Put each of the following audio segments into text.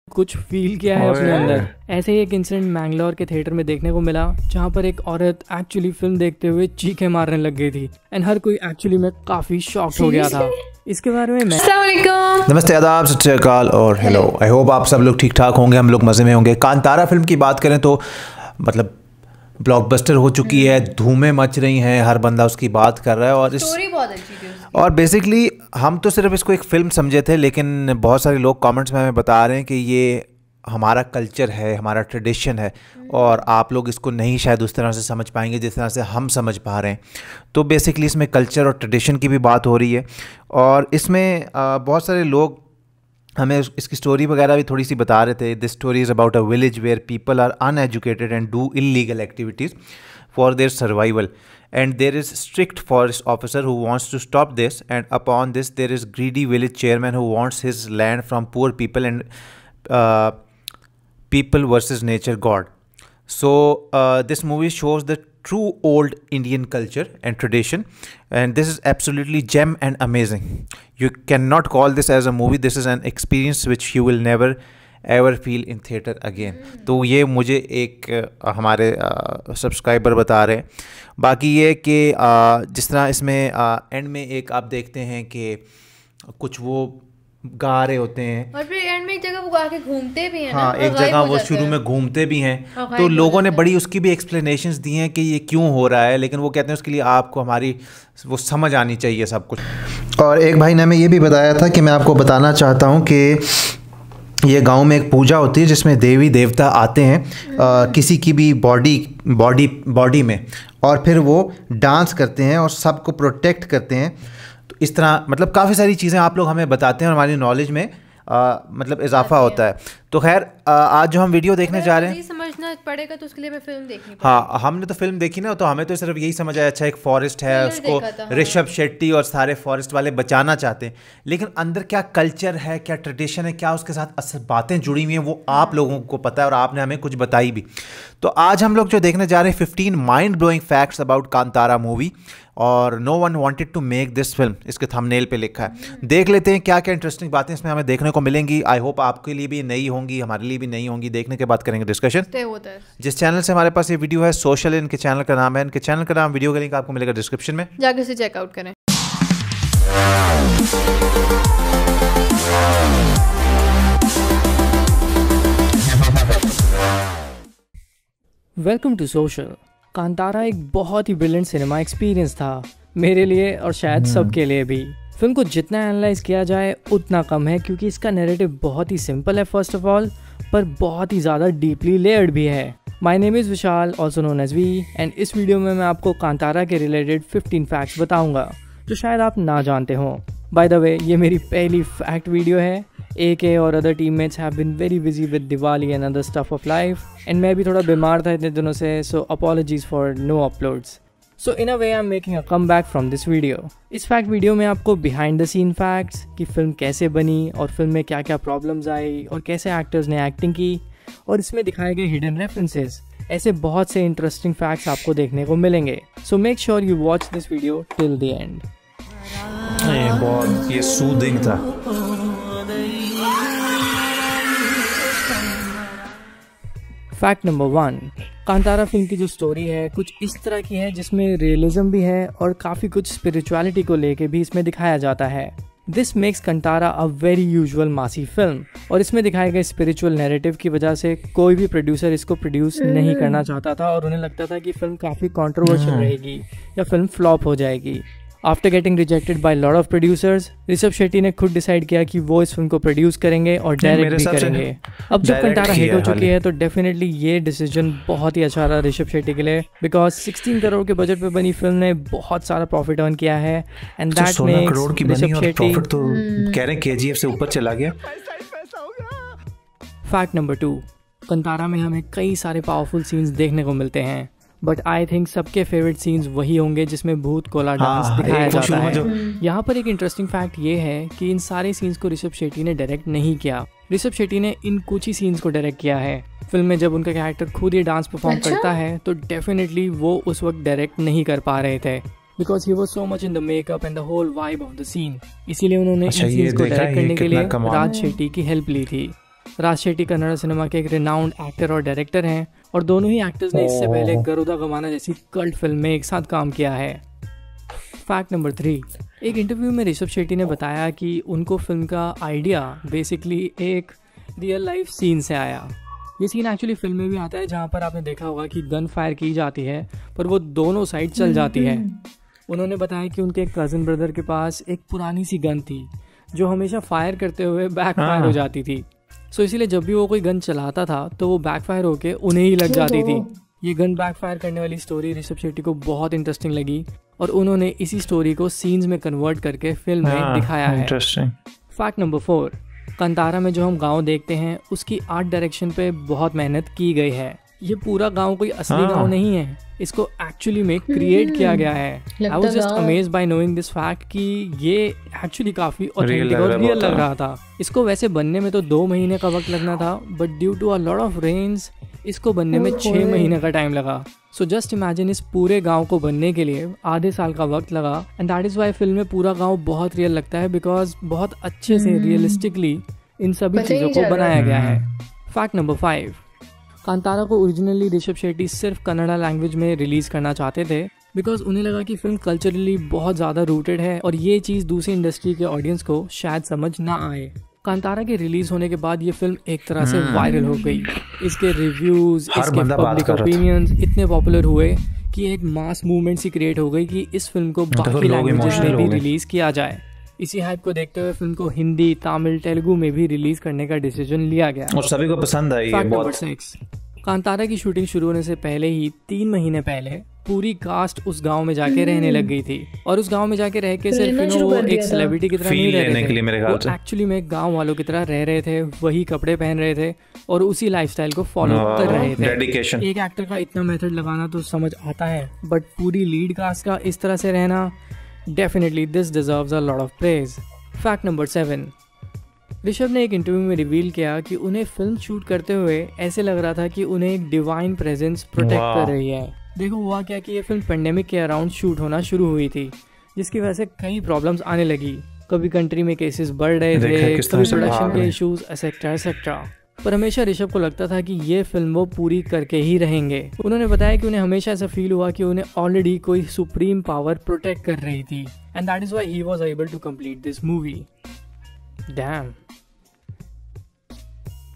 कुछ फील किया है अपने अंदर। ऐसे ही एक इंसिडेंट मैंगलोर के थिएटर में देखने को मिला, जहाँ पर एक औरत एक्चुअली फिल्म देखते हुए चीखें मारने लग गई थी एंड हर कोई एक्चुअली में काफी शॉक्ड हो गया था। इसके बारे में नमस्ते, आदाब, सत श्री अकाल और हेलो। आई होप आप सब लोग ठीक ठाक होंगे, हम लोग मज़े में होंगे। कांतारा फिल्म की बात करें तो मतलब ब्लॉकबस्टर हो चुकी है, धूमें मच रही हैं, हर बंदा उसकी बात कर रहा है और स्टोरी बहुत अच्छी थी उसकी। और बेसिकली हम तो सिर्फ इसको एक फ़िल्म समझे थे, लेकिन बहुत सारे लोग कमेंट्स में हमें बता रहे हैं कि ये हमारा कल्चर है, हमारा ट्रेडिशन है और आप लोग इसको नहीं शायद उस तरह से समझ पाएंगे जिस तरह से हम समझ पा रहे हैं। तो बेसिकली इसमें कल्चर और ट्रेडिशन की भी बात हो रही है और इसमें बहुत सारे लोग हमें इसकी स्टोरी वगैरह भी थोड़ी सी बता रहे थे। This story is about a village where people are uneducated and do illegal activities for their survival and there is strict forest officer who wants to stop this, and upon this there is greedy village chairman who wants his land from poor people and people versus nature god. So this movie shows the true old Indian culture and tradition, and this is absolutely gem and amazing. You cannot call this as a movie. This is an experience which you will never ever feel in theatre again. तो ये मुझे एक हमारे subscriber बता रहे हैं। बाकी ये कि जिस तरह इसमें एंड में एक आप देखते हैं कि कुछ वो गा रहे होते हैं और फिर एंड में एक जगह वो गा के घूमते भी हैं। हाँ, एक जगह वो शुरू में घूमते भी हैं। तो लोगों ने बड़ी उसकी भी एक्सप्लेनेशंस दी हैं कि ये क्यों हो रहा है, लेकिन वो कहते हैं उसके लिए आपको हमारी वो समझ आनी चाहिए सब कुछ। और एक भाई ने हमें ये भी बताया था कि मैं आपको बताना चाहता हूँ कि ये गांव में एक पूजा होती है जिसमें देवी देवता आते हैं किसी की भी बॉडी में, और फिर वो डांस करते हैं और सबको प्रोटेक्ट करते हैं। तो इस तरह मतलब काफ़ी सारी चीज़ें आप लोग हमें बताते हैं और हमारी नॉलेज में मतलब इजाफा होता है। तो खैर आज जो हम वीडियो देखने जा रहे हैं, समझना पड़ेगा तो उसके लिए मैं फिल्म देखनी पड़ेगी। हाँ, हमने तो फिल्म देखी ना, तो हमें तो सिर्फ यही समझ आया अच्छा एक फॉरेस्ट है, उसको ऋषभ शेट्टी और सारे फॉरेस्ट वाले बचाना चाहते हैं, लेकिन अंदर क्या कल्चर है, क्या ट्रेडिशन है, क्या उसके साथ असल बातें जुड़ी हुई हैं, वो आप लोगों को पता है और आपने हमें कुछ बताई भी। तो आज हम लोग जो देखने जा रहे हैं 15 mind blowing facts about Kantara movie, और no one wanted to make this film, इसके थंबनेल पे लिखा है। देख लेते हैं क्या क्या इंटरेस्टिंग बातें इसमें हमें देखने को मिलेंगी। आई होप आपके लिए भी नई होंगी, हमारे लिए भी नई होंगी। देखने के बाद करेंगे डिस्कशन। जिस चैनल से हमारे पास ये वीडियो है सोशल, इनके चैनल का नाम है, इनके चैनल का नाम, वीडियो का लिंक आपको मिलेगा डिस्क्रिप्शन में, जाकर से चेकआउट करें। Welcome to social. कांतारा एक बहुत ही ब्रिलियंट सिनेमा एक्सपीरियंस था मेरे लिए और शायद सबके लिए भी। फिल्म को जितना एनालाइज किया जाए उतना कम है, क्योंकि इसका नैरेटिव बहुत ही सिंपल है फर्स्ट ऑफ ऑल, पर बहुत ही ज़्यादा डीपली लेयर्ड भी है। My name is Vishal, also known as V, and इस वीडियो में मैं आपको कांतारा के रिलेटेड 15 फैक्ट्स बताऊंगा जो शायद आप ना जानते हों। बाय द वे, ये मेरी पहली फैक्ट वीडियो है। AK और other teammates have been very busy with Diwali and other stuff of life, and मैं भी थोड़ा बीमार था इतने दिनों से, so apologies for no uploads. So in a way I am making a comeback from this video. इस fact video में आपको बिहाइंड द सीन फैक्ट्स कि फिल्म कैसे बनी और फिल्म में क्या क्या प्रॉब्लम्स आई और कैसे एक्टर्स ने एक्टिंग की, और इसमें दिखाए गए हिडन रेफरेंसेस, ऐसे बहुत से इंटरेस्टिंग फैक्ट्स आपको देखने को मिलेंगे। So make sure you watch this video till the end. बहुत ये सूदिंग था। फैक्ट नंबर 1, कांतारा फिल्म की जो स्टोरी है कुछ इस तरह की है जिसमें रियलिज्म भी है और काफ़ी कुछ स्पिरिचुअलिटी को लेके भी इसमें दिखाया जाता है। This makes Kantara a very usual मासी फिल्म, और इसमें दिखाए गए स्पिरिचुअल नैरेटिव की वजह से कोई भी प्रोड्यूसर इसको प्रोड्यूस नहीं करना चाहता था और उन्हें लगता था कि फिल्म काफ़ी कंट्रोवर्शियल रहेगी या फिल्म फ्लॉप हो जाएगी। After getting rejected by lot of producers, Rishabh Shetty ने खुद डिसाइड किया कि वो इस फिल्म को प्रोड्यूस करेंगे और डायरेक्ट भी करेंगे। अब जब कांतारा हिट हो चुकी है तो डेफिनेटली ये डिसीजन बहुत ही अच्छा रहा ऋषभ शेट्टी के लिए, बिकॉज 16 करोड़ के बजट पे बनी फिल्म ने बहुत सारा प्रॉफिट अर्न किया है, and that makes Rishabh Shetty तो कह रहे हैं KGF से ऊपर चला गया। फैक्ट नंबर 2, कांतारा में हमें कई सारे पावरफुल सीन्स देखने को मिलते हैं, बट आई थिंक सबके फेवरेट सीन्स वही होंगे जिसमें भूत कोला डांस दिखाया जाता है। यहाँ पर एक इंटरेस्टिंग फैक्ट ये है कि इन सारे सीन्स को ऋषभ शेट्टी ने डायरेक्ट नहीं किया। ऋषभ शेट्टी ने इन कुछ ही सीन्स को डायरेक्ट किया है। फिल्म में जब उनका कैरेक्टर खुद ये डांस परफॉर्म करता है तो डेफिनेटली वो उस वक्त डायरेक्ट नहीं कर पा रहे थे, because he was so much in the makeup and the whole vibe of the scene. इसीलिए उन्होंने इन सीन्स को डायरेक्ट करने के लिए राज शेट्टी की हेल्प ली थी। राज शेट्टी कन्नड़ सिनेमा के एक रिनाउंड एक्टर और डायरेक्टर हैं और दोनों ही एक्टर्स ने इससे पहले गरुदा गवाना जैसी कल्ट फिल्म में एक साथ काम किया है। फैक्ट नंबर 3, एक इंटरव्यू में ऋषभ शेट्टी ने बताया कि उनको फिल्म का आइडिया बेसिकली एक रियल लाइफ सीन से आया। ये सीन एक्चुअली फिल्म में भी आता है जहाँ पर आपने देखा होगा कि गन फायर की जाती है पर वो दोनों साइड चल जाती है। उन्होंने बताया कि उनके एक कज़न ब्रदर के पास एक पुरानी सी गन थी जो हमेशा फायर करते हुए बैक फायर हो जाती थी। सो इसीलिए जब भी वो कोई गन चलाता था तो वो बैक फायर होके उन्हें ही लग जाती थी। ये गन बैक फायर करने वाली स्टोरी ऋषभ शेट्टी को बहुत इंटरेस्टिंग लगी और उन्होंने इसी स्टोरी को सीन्स में कन्वर्ट करके फिल्म में दिखाया है। फैक्ट नंबर 4, कांतारा में जो हम गांव देखते हैं उसकी आर्ट डायरेक्शन पे बहुत मेहनत की गई है। ये पूरा गांव कोई असली गांव नहीं है, इसको एक्चुअली में क्रिएट किया गया है। आई was just amazed bye knowing this fact कि ये एक्चुअली काफी ऑथेंटिक और रियल लग रहा था। इसको वैसे बनने में तो 2 महीने का वक्त लगना था but due to a lot of rains इसको बनने में 6 महीने का टाइम लगा। सो जस्ट इमेजिन इस पूरे गांव को बनने के लिए आधे साल का वक्त लगा and that is why film में पूरा गांव बहुत रियल लगता है बिकॉज बहुत अच्छे से रियलिस्टिकली इन सभी चीजों को बनाया गया है। फैक्ट नंबर 5, कांतारा को ओरिजिनली ऋषभ शेट्टी सिर्फ कन्नड़ा लैंग्वेज में रिलीज करना चाहते थे बिकॉज उन्हें लगा कि फिल्म कल्चरली बहुत ज़्यादा रूटेड है और ये चीज़ दूसरी इंडस्ट्री के ऑडियंस को शायद समझ ना आए। कांतारा के रिलीज होने के बाद ये फिल्म एक तरह से वायरल हो गई। इसके रिव्यूज, इसके पब्लिक ओपिनियंस इतने पॉपुलर हुए कि एक मास मूवमेंट सी क्रिएट हो गई कि इस फिल्म को बाकी लैंग्वेजेस में भी रिलीज किया जाए। इसी हाइप को देखते हुए फिल्म को हिंदी, तमिल, तेलुगु में भी रिलीज करने का डिसीजन लिया गया और सभी को पसंद आई। फैक्ट नंबर 6, कांतारा की शूटिंग शुरू होने से पहले ही 3 महीने पहले पूरी कास्ट उस गांव में जाके रहने लग गई थी और उस गांव में जाके रह के सिर्फ वो एक सेलिब्रिटी की तरह नहीं रह रहे थे, वो एक्चुअली में गांव वालों की तरह रह रहे थे, वही कपड़े पहन रहे थे और उसी लाइफस्टाइल को फॉलो कर रहे थे। डेडिकेशन। एक एक्टर का इतना मेथड लगाना तो समझ आता है बट पूरी लीड कास्ट का इस तरह से रहना, definitely this deserves a lot of praise. Fact number 7, Rishabh ने एक इंटरव्यू में रिवील किया कि उन्हें फिल्म शूट करते हुए ऐसे लग रहा था कि उन्हें एक डिवाइन प्रेजेंस प्रोटेक्ट कर रही है। देखो हुआ क्या कि ये फिल्म पेंडेमिक के अराउंड शूट होना शुरू हुई थी जिसकी वजह से कई प्रॉब्लम्स आने लगी। कभी कंट्री में केसेस बढ़ रहे थे, कभी प्रोडक्शन के इश्यूज एसेट्रा एसेट्रा, पर हमेशा ऋषभ को लगता था कि ये फिल्म वो पूरी करके ही रहेंगे। उन्होंने बताया कि उन्हें हमेशा ऐसा फील हुआ कि उन्हें ऑलरेडी कोई सुप्रीम पावर प्रोटेक्ट कर रही थी and that is why he was able to complete this movie. Damn.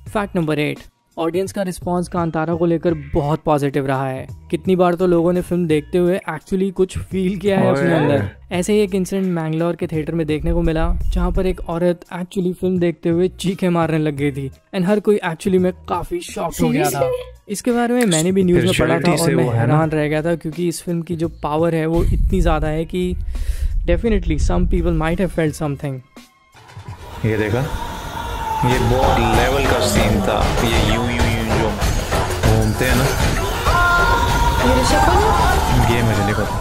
Fact number 8, audience का रिस्पांस कांतारा को लेकर बहुत पॉजिटिव रहा है। कितनी बार तो लोगों ने फिल्म देखते हुए एक्चुअली कुछ फील किया है अपने अंदर। ऐसे ही एक इंसिडेंट मैंगलोर के थिएटर में देखने को मिला जहाँ पर एक औरत एक्चुअली फिल्म देखते हुए चीखें मारने लग गई थी एंड हर कोई एक्चुअली में काफी शॉक हो गया था। इसके बारे में मैंने भी न्यूज में पढ़ा था और मैं हैरान रह गया था क्योंकि इस फिल्म की जो पावर है वो इतनी ज्यादा है कि definitely some people might have felt something. ये देखा, ये बहुत लेवल का सीन था। ये यूं जो घूमते हैं ना, ये मुझे नहीं पता।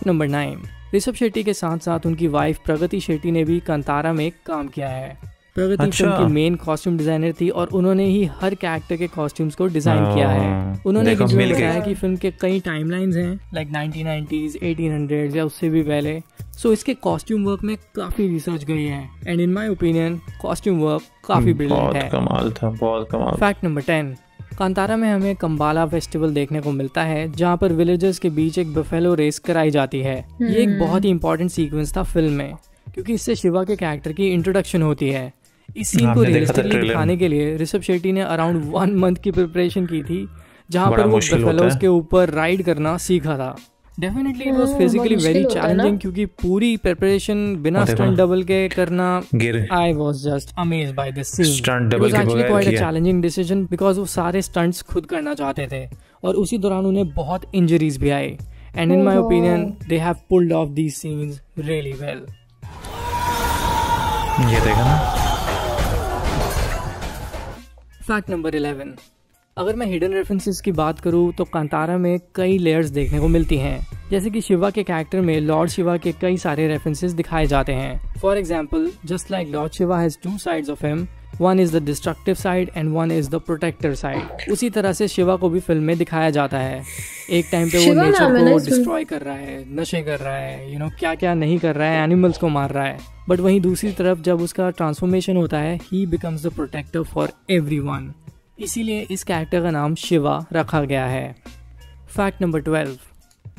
नंबर 9, ऋषभ शेट्टी के साथ साथ उनकी वाइफ प्रगति शेट्टी ने भी कांतारा में काम किया है। प्रगति फिल्म की मेन कॉस्ट्यूम डिजाइनर थी और उन्होंने ही हर कैरेक्टर के कॉस्ट्यूम्स को डिजाइन किया है। उन्होंने बताया कि फिल्म के कई टाइमलाइंस हैं लाइक 1990s, 1800s या उससे भी पहले। सो इसके कॉस्ट्यूम वर्क में काफी रिसर्च गई है and in my opinion costume work काफी ब्रिलियंट है। कमाल था, बहुत कमाल। फैक्ट नंबर 10, कांतारा में हमें कंबाला फेस्टिवल देखने को मिलता है जहाँ पर विलेजर्स के बीच एक बफेलो रेस कराई जाती है। ये एक बहुत ही इंपॉर्टेंट सीक्वेंस था फिल्म में क्योंकि इससे शिवा के कैरेक्टर की इंट्रोडक्शन होती है। इस सीन को रियलिस्टिकली दिखाने के लिए ऋषभ शेट्टी ने अराउंड 1 मंथ की प्रिपरेशन की थी जहाँ पर वो बफेलोज के ऊपर राइड करना सीखा था। Definitely it was physically very challenging क्योंकि पूरी प्रिपरेशन बिना स्टंट डबल के करना। I was just amazed by this scene. Stunt double के बगैर quite a challenging decision because वो सारे स्टंट्स खुद करना चाहते थे और उसी दौरान उन्हें बहुत इंजरीज भी आई and in my opinion they have pulled off these scenes really well. ये देखा ना। फैक्ट नंबर 11, अगर मैं हिडन रेफरेंसेस की बात करूँ तो कांतारा में कई लेयर्स देखने को मिलती हैं। जैसे कि शिवा के कैरेक्टर में लॉर्ड शिवा के कई सारे रेफरेंसेस दिखाए जाते हैं। For example, just like lord Shiva has 2 sides of him, one is the destructive side and one is the protector side. उसी तरह से शिवा को भी फिल्म में दिखाया जाता है। एक टाइम पे वो नेचर को डिस्ट्रॉय कर रहा है, नशे कर रहा है, क्या क्या नहीं कर रहा है, एनिमल्स को मार रहा है, बट वहीं दूसरी तरफ जब उसका ट्रांसफॉर्मेशन होता है, he becomes the protector for everyone. इसीलिए इस कैरेक्टर का नाम शिवा रखा गया है। फैक्ट नंबर 12,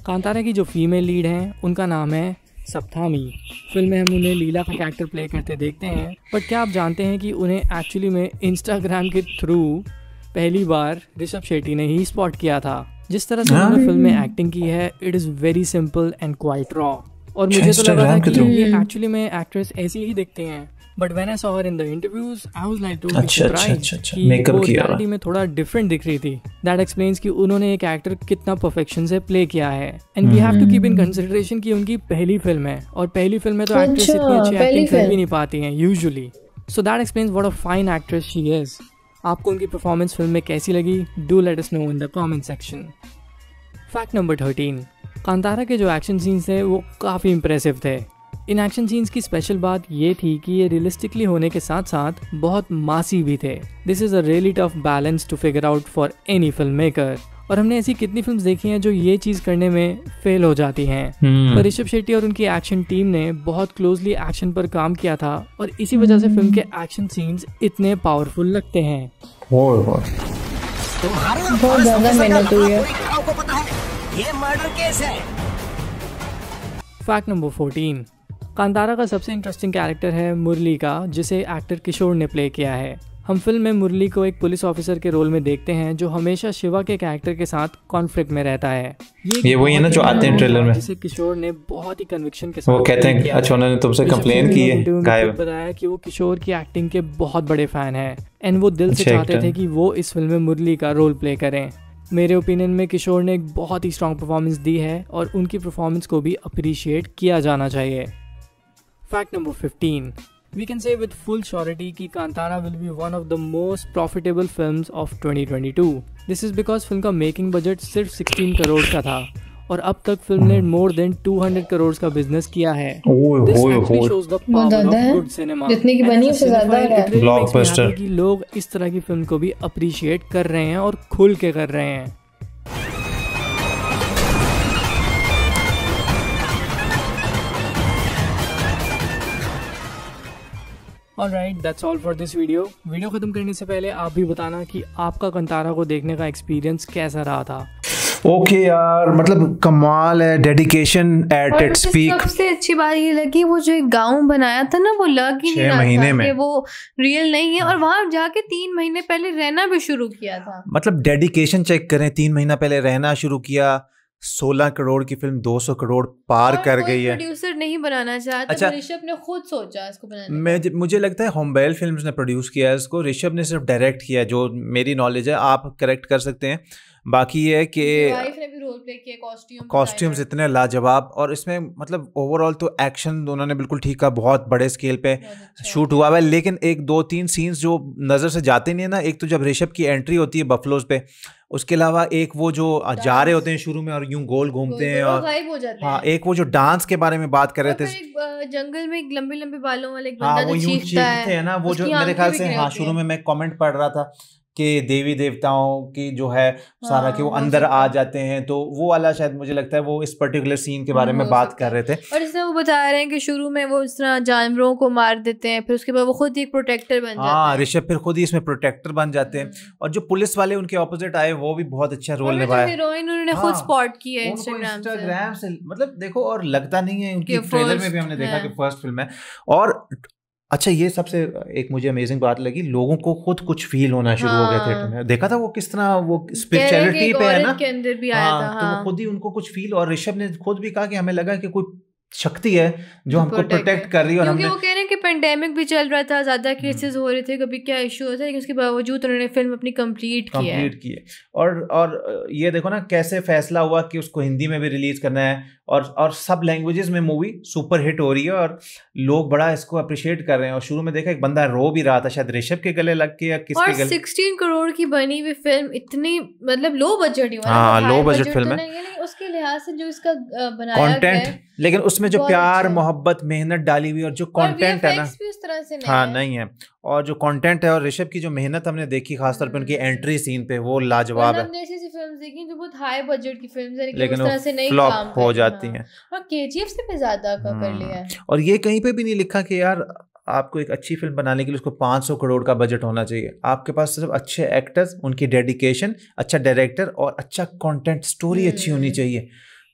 कांतारा की जो फीमेल लीड हैं उनका नाम है सप्तामी। फिल्म में हम उन्हें लीला का कैरेक्टर प्ले करते देखते हैं, बट क्या आप जानते हैं कि उन्हें एक्चुअली में इंस्टाग्राम के थ्रू पहली बार ऋषभ शेट्टी ने ही स्पॉट किया था। जिस तरह से उन्होंने फिल्म में एक्टिंग की है, it is very simple and quite raw. और मुझे तो लगा था कि ये एक्चुअली में एक्ट्रेस ऐसे ही दिखते हैं, but when I saw her in the interviews I was like totally surprised कि मेकअप वो किया रियलिटी में थोड़ा डिफरेंट दिख रही थी। दैट एक्सप्लेन्स कि उन्होंने एक एक्टर कितना परफेक्शन से प्ले किया है। And we have to keep in consideration कि उनकी पहली फिल्म है, और पहली फिल्म में तो एक्ट्रेस इतनी अच्छी एक्टिंग कर भी नहीं पाती हैं usually. So that explains what a fine actress she is. आपको उनकी परफॉर्मेंस फिल्म में कैसी लगी? Do let us know in the comment section. Fact number 13, Kantara के जो एक्शन सीन्स थे वो काफ़ी इंप्रेसिव थे। इन एक्शन सीन्स की स्पेशल बात ये थी कि ये रियलिस्टिकली होने के साथ साथ बहुत मासी भी थे। This is a really tough balance to figure out for any filmmaker. और हमने ऐसी कितनी फिल्म्स देखी हैं जो ये चीज़ करने में फेल हो जाती हैं, पर ऋषभ शेट्टी और उनकी एक्शन टीम ने बहुत क्लोजली एक्शन पर काम किया था, और इसी वजह से फिल्म के एक्शन सीन्स इतने पावरफुल लगते हैं। बहुत ज़्यादा मेहनत हुई है। ये मर्डर केस है। फैक्ट नंबर 14, कांतारा का सबसे इंटरेस्टिंग कैरेक्टर है मुरली का, जिसे एक्टर किशोर ने प्ले किया है। हम फिल्म में मुरली को एक पुलिस ऑफिसर के रोल में देखते हैं जो हमेशा शिवा के कैरेक्टर के साथ कॉन्फ्लिक्ट में रहता है। ये वही है ना जो आते हैं ट्रेलर में, जिसे किशोर ने बहुत ही कन्विक्शन के साथ वो कहते हैं अच्छा उन्होंने तुमसे कंप्लेन की है, गायब बताया कि वो किशोर की एक्टिंग के बहुत बड़े फैन हैं एंड वो दिल से चाहते थे कि वो इस फिल्म में मुरली का रोल प्ले करें। मेरे ओपिनियन में किशोर ने एक बहुत ही स्ट्रॉन्ग परफॉर्मेंस दी है और उनकी परफॉर्मेंस को भी अप्रिशिएट किया जाना चाहिए। Fact number 15, we can say with full surety कि Kantara will be one of the most profitable films of 2022. This is because film का मेकिंग बजट सिर्फ 16 करोड़ का था और अब तक फिल्म ने मोर देन 200 करोड़ का बिजनेस किया है। This actually shows the power of good cinema. जितनी की बनी उससे ज़्यादा है। Blockbuster. कि लोग इस तरह की फिल्म को भी अप्रिशिएट कर रहे हैं और खुल के कर रहे हैं। Alright, that's all for this video. Video खत्म करने से पहले आप भी बताना कि आपका कांतारा को देखने का एक्सपीरियंस कैसा रहा था। ओके यार, मतलब कमाल है, डेडिकेशन एट इट्स पीक। सबसे अच्छी बात ये लगी वो जो एक गांव बनाया था ना, वो लग ही नहीं 6 महीने रहा था में कि वो रियल नहीं है, और वहां जाके 3 महीने पहले रहना भी शुरू किया था। मतलब डेडिकेशन चेक करें, 3 महीना पहले रहना शुरू किया। 16 करोड़ की फिल्म 200 करोड़ पार कर गई है। प्रोड्यूसर नहीं बनाना चाहता, अच्छा, ऋषभ ने खुद सोचा इसको बनाने का। मुझे लगता है होमबेल फिल्म्स ने प्रोड्यूस किया है इसको, ऋषभ ने सिर्फ डायरेक्ट किया है, जो मेरी नॉलेज है। आप करेक्ट कर सकते हैं। बाकी ये है कि वाइफ ने भी रोल प्ले किया, कॉस्ट्यूम्स इतने लाजवाब, और इसमें मतलब ओवरऑल तो एक्शन उन्होंने बिल्कुल ठीक कहा, बहुत बड़े स्केल पे शूट हुआ है। लेकिन 1 2 3 सीन्स जो नज़र से जाते नहीं है ना, एक तो जब ऋषभ की एंट्री होती है बफलोज पे, उसके अलावा एक वो जो जा रहे होते हैं शुरू में और यूं गोल घूमते हैं और गायब हो जाते हाँ, एक वो जो डांस के बारे में बात कर रहे थे, जंगल में एक लंबे लंबे बालों वाले एक हाँ बंदा वो जो यूं चीखता चीखते हैं ना, वो जो उसकी मेरे ख्याल आंखें से भी हाँ गिरती शुरू हैं। में मैं कमेंट पढ़ रहा था कि देवी देवताओं की जो है सारा कि वो अंदर आ जाते हैं, तो वो वाला शायद मुझे लगता है वो इस पर्टिकुलर सीन के बारे में बात कर रहे थे। और इसमें वो बता रहे हैं कि शुरू में वो इस तरह जानवरों को मार देते हैं, फिर उसके बाद वो खुद एक प्रोटेक्टर बन जाते हैं। हाँ, ऋषभ फिर खुद ही इसमें प्रोटेक्टर बन जाते हैं, और जो पुलिस वाले उनके ऑपोजिट आए वो भी बहुत अच्छा रोल निभाया। हीरोइन उन्होंने खुद स्पॉट की है इंस्टाग्राम से, मतलब देखो, और लगता नहीं है उनकी ट्रेलर में भी हमने देखा कि फर्स्ट फिल्म है। और अच्छा, ये सबसे एक मुझे अमेजिंग बात लगी, लोगों को खुद कुछ फील होना शुरू हो गया थिएटर में। देखा था वो किस तरह वो स्पिरिचुअलिटी पे है ना, के अंदर भी आया था। तो वो खुद ही उनको कुछ फील, और ऋषभ ने खुद भी कहा कि हमें लगा कि कोई शक्ति है जो हमको प्रोटेक्ट कर रही है। और हमने वो कह रहे हैं कि पेंडेमिक भी चल रहा था, ज्यादा केसेस हो रहे थे, कभी क्या इशू होता है, लेकिन उसके बावजूद उन्होंने फिल्म अपनी कंप्लीट की है। और ये देखो ना कैसे फैसला हुआ कि उसको हिंदी में भी रिलीज करना है, और सब लैंग्वेजेस में मूवी सुपर हिट हो रही है और लोग बड़ा इसको अप्रिशिएट कर रहे हैं। और शुरू में देखा एक बंदा रो भी रहा था, शायद ऋषभ के गले लग के या किसके गले। 16 करोड़ की बनी हुई फिल्म, इतनी मतलब लो बजट ही हुआ, हाँ लो बजट फिल्म है, उसके लिहाज से जो इसका बनाया कंटेंट, लेकिन उसमें जो प्यार मोहब्बत मेहनत डाली हुई और जो कंटेंट है ना, उस तरह से हाँ नहीं है, और जो कंटेंट है और ऋषभ की जो मेहनत हमने देखी खासतौर पे उनकी एंट्री सीन पे, वो लाजवाब है। हमने ऐसी फिल्म्स देखी हैं जो बहुत हाई बजट की फिल्म्स हैं लेकिन लेकिन उस तरह से नहीं फ्लॉप काम हो कर जाती हाँ। हैं। हाँ केजीएफ से भी ज्यादा का कर लिया है। और ये कहीं पे भी नहीं लिखा कि यार आपको एक अच्छी फिल्म बनाने के लिए उसको 500 करोड़ का बजट होना चाहिए। आपके पास सिर्फ अच्छे एक्टर्स, उनकी डेडिकेशन, अच्छा डायरेक्टर और अच्छा कंटेंट, स्टोरी अच्छी होनी चाहिए।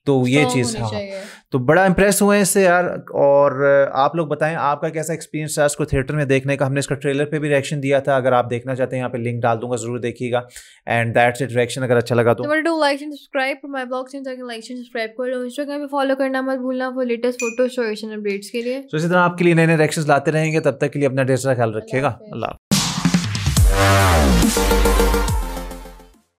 तो ये Strong चीज़ होनी हाँ, चाहिए। तो बड़ा इंप्रेस हुए हैं इससे यार। और आप लोग बताएं आपका कैसा एक्सपीरियंस है इसको थिएटर में देखने का। हमने इसका ट्रेलर पे भी रिएक्शन दिया था, अगर आप देखना चाहते हैं यहाँ पे लिंक डाल दूंगा, जरूर देखिएगा। एंड दैट्स इट, रिएक्शन अगर अच्छा लगा तो do like and subscribe for my blogs and like and subscribe करो। इंस्टाग्राम पे फॉलो करना मत भूलना for latest photo stories and updates के लिए। तो इसी तरह आपके लिए नए नए रिएक्शंस लाते रहेंगे। तब तक के लिए अपना ढेर सारा ख्याल रखिएगा। अल्लाह।